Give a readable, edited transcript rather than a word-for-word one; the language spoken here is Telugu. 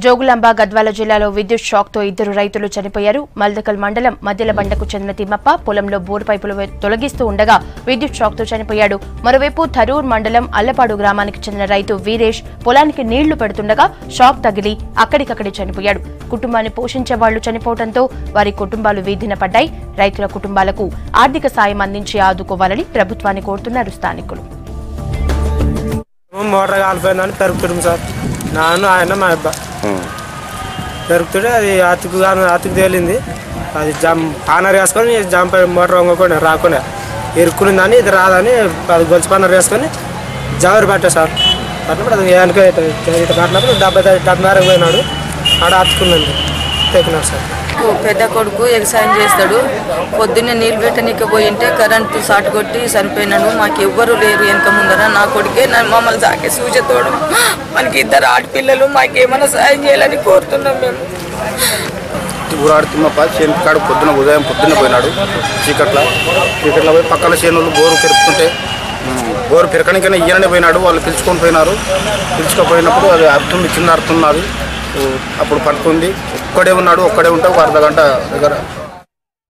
జోగులాంబ గద్వాల జిల్లాలో విద్యుత్ షాక్ తో ఇద్దరు రైతులు చనిపోయారు. మల్దకల్ మండలం మధ్యలబండకు చెందిన తిమ్మప్ప పొలంలో బోరు పైపులు తొలగిస్తూ ఉండగా విద్యుత్ షాక్ తో చనిపోయాడు. మరోవైపు థరూర్ మండలం అల్లపాడు గ్రామానికి చెందిన రైతు వీరేష్ పొలానికి నీళ్లు పెడుతుండగా షాక్ తగిలి అక్కడికక్కడే చనిపోయాడు. కుటుంబాన్ని పోషించే వాళ్లు చనిపోవడంతో వారి కుటుంబాలు వీధిన పడ్డాయి. రైతుల కుటుంబాలకు ఆర్థిక సాయం అందించి ఆదుకోవాలని ప్రభుత్వాన్ని కోరుతున్నారు స్థానికులు. మోటార్ కాలిపోయిందని పెరుగుతుంది సార్. నాన్న ఆయన మా అబ్బా పెరుగుతుంటే అది అతుకు తేలింది. అది పానర్ వేసుకొని జంప్ మోటార్ వంగకుండా రాకుండా ఇరుక్కునిందని ఇది రాదని అది గొలుసు పానర్ వేసుకొని జవరు పట్టా సార్. పట్టినప్పుడు అది వెనక ఇటు పట్టినప్పుడు 70 పోయినాడు. ఆడ అతుకున్నది తెక్కినాడు సార్. పెద్ద కొడుకు వ్యవసాయం చేస్తాడు. పొద్దున్నే నీళ్ళు పెట్టనీకి పోయింటే కరెంటు షార్ట్ కొట్టి చనిపోయినాడు. మాకు ఎవ్వరు లేరు వెనక ముందర. నా కొడుకే మమ్మల్ని సాకే సూచతోడు. మనకి ఇద్దరు ఆడపిల్లలు, మాకేమైనా సాయం చేయాలని కోరుతున్నాం మేము. ఊరాడు తిమ్మప్ప చేను కాడు పొద్దున్న పోయినాడు. చీకట్లో పోయి పక్కన చేనులు బోరు పెరుపుతుంటే బోరు పెరకనికైనా ఈయననే పోయినాడు. వాళ్ళు పిలుచుకొని పోయినారు. పిలుచుకపోయినప్పుడు అది చిన్న అర్థం ఉన్నది. అప్పుడు పట్టుకుంది. ఒక్కడే ఉన్నాడు. ఒక్కడే ఉంటే ఒక అర్ధ గంట దగ్గర